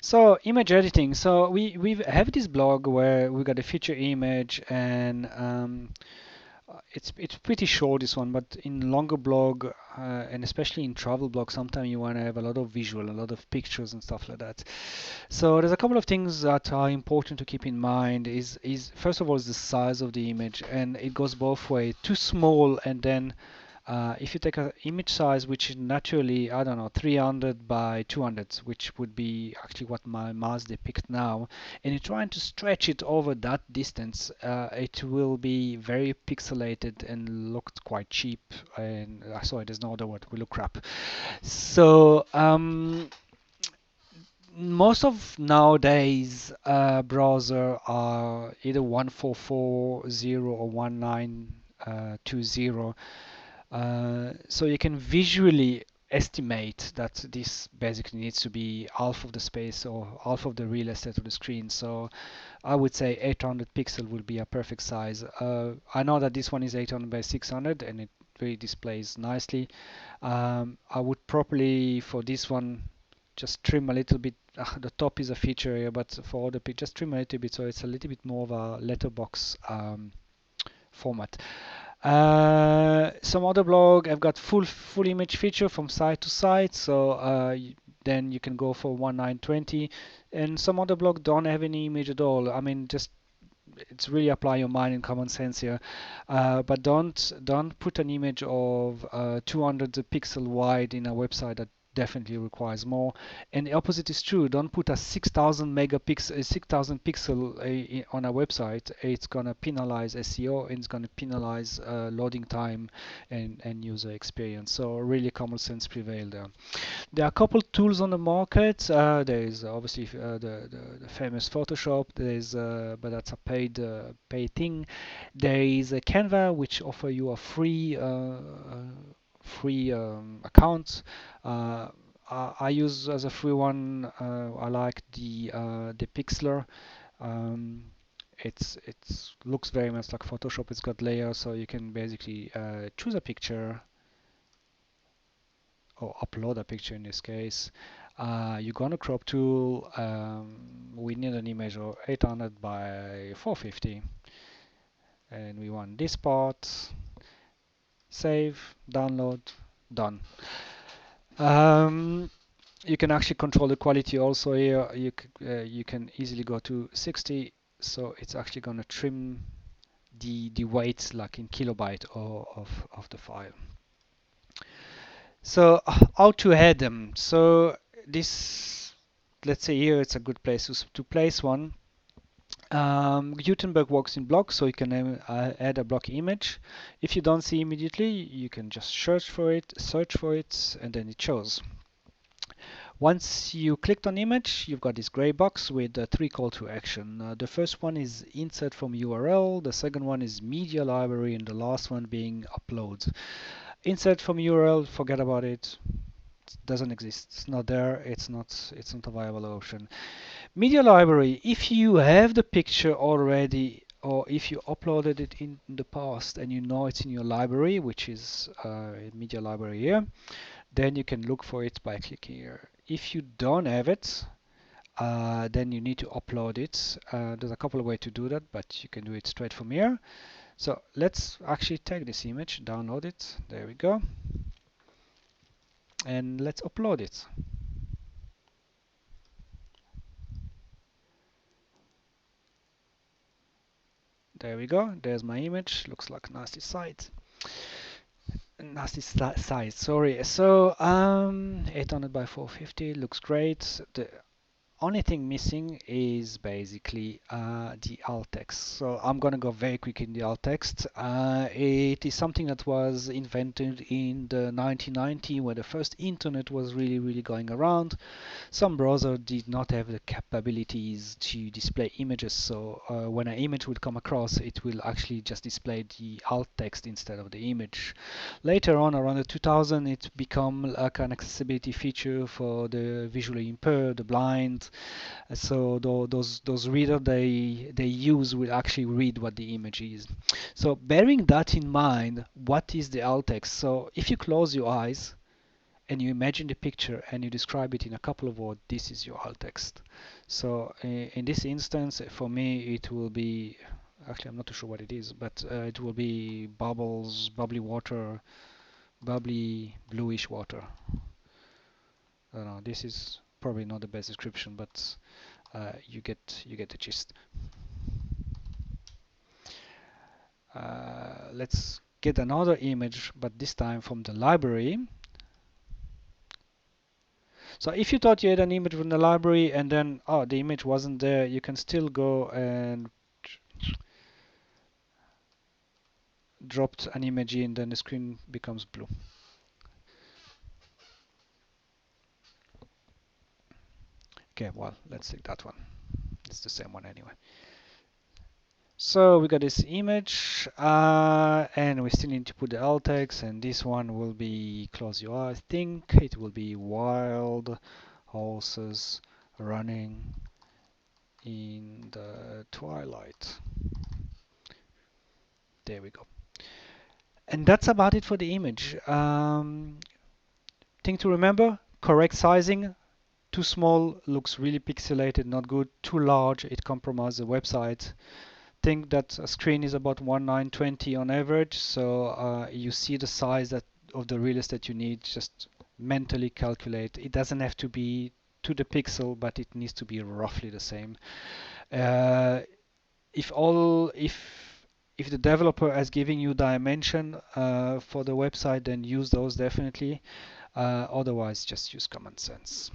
So image editing. So we have this blog where we got a feature image, and it's pretty short, this one, but in longer blog, and especially in travel blog, sometimes you want to have a lot of visual, a lot of pictures and stuff like that. So there's a couple of things that are important to keep in mind. Is first of all is the size of the image, and it goes both way. Too small, and then if you take an image size which is naturally, I don't know, 300 by 200, which would be actually what my mouse depicts now, and you're trying to stretch it over that distance, it will be very pixelated and look quite cheap. And sorry, there's no other word. Will look crap. So most of nowadays browser are either 1440 or 1920. So you can visually estimate that this basically needs to be half of the space or half of the real estate of the screen. So I would say 800 pixel will be a perfect size. I know that this one is 800 by 600 and it really displays nicely. I would probably for this one just trim a little bit. The top is a feature here, but for the just trim a little bit so it's a little bit more of a letterbox format. Some other blog, I've got full image feature from side to side, so then you can go for 1920. And some other blog don't have any image at all. I mean, just it's really apply your mind and common sense here. But don't put an image of 200 pixel wide in a website that definitely requires more. And the opposite is true. Don't put a 6,000 megapixel, 6,000 pixel on a website. It's gonna penalize SEO and it's gonna penalize loading time and user experience. So really common sense prevail there. There are a couple tools on the market. There is obviously the famous Photoshop. There is, but that's a paid thing. There is a Canva which offer you a free account. Uh, I use as a free one. I like the Pixlr. Um, it's looks very much like Photoshop. It's got layers, so you can basically choose a picture or upload a picture in this case. You go on a crop tool. We need an image of 800 by 450, and we want this part. Save, download, done. Um, you can actually control the quality also here. You can easily go to 60, so it's actually going to trim the weight like in kilobyte or of the file. So how to add them? So this, let's say here it's a good place to place one. Gutenberg works in blocks, so you can add a block image. If you don't see immediately, you can just search for it, and then it shows. Once you clicked on image, you've got this gray box with three call to action. The first one is insert from URL, the second one is media library, and the last one being upload. Insert from URL, forget about it. It doesn't exist. It's not there. It's not a viable option. Media library, if you have the picture already or if you uploaded it in the past and you know it's in your library, which is media library here, then you can look for it by clicking here. If you don't have it, then you need to upload it. There's a couple of ways to do that, but you can do it straight from here. So let's actually take this image, download it. There we go. And let's upload it. There we go. There's my image. Looks like a nasty site. Nasty size, sorry. So 800 by 450 looks great. The only thing missing is basically the alt text. So I'm gonna go very quick in the alt text. It is something that was invented in the 1990 when the first internet was really going around. Some browser did not have the capabilities to display images, so when an image will come across, it will actually just display the alt text instead of the image. Later on, around the 2000, it became like an accessibility feature for the visually impaired, the blind. So those reader they use will actually read what the image is. So bearing that in mind, what is the alt text? So if you close your eyes and you imagine the picture and you describe it in a couple of words, this is your alt text. So in this instance, for me, it will be, actually I'm not too sure what it is, but it will be bubbles, bubbly water, bubbly bluish water. I don't know, this is probably not the best description, but you get the gist. Let's get another image, but this time from the library. So if you thought you had an image from the library and then, oh, the image wasn't there, you can still go and drop an image in, then the screen becomes blue. Okay, well, let's take that one. It's the same one anyway. So we got this image, and we still need to put the alt text, and this one will be, close your eyes, I think it will be wild horses running in the twilight. There we go. And that's about it for the image. Thing to remember, correct sizing. Too small looks really pixelated, not good. Too large, it compromises the website. Think that a screen is about 1920 on average, so you see the size of the real estate you need, just mentally calculate. It doesn't have to be to the pixel, but it needs to be roughly the same. If the developer is giving you dimension for the website, then use those definitely. Otherwise, just use common sense.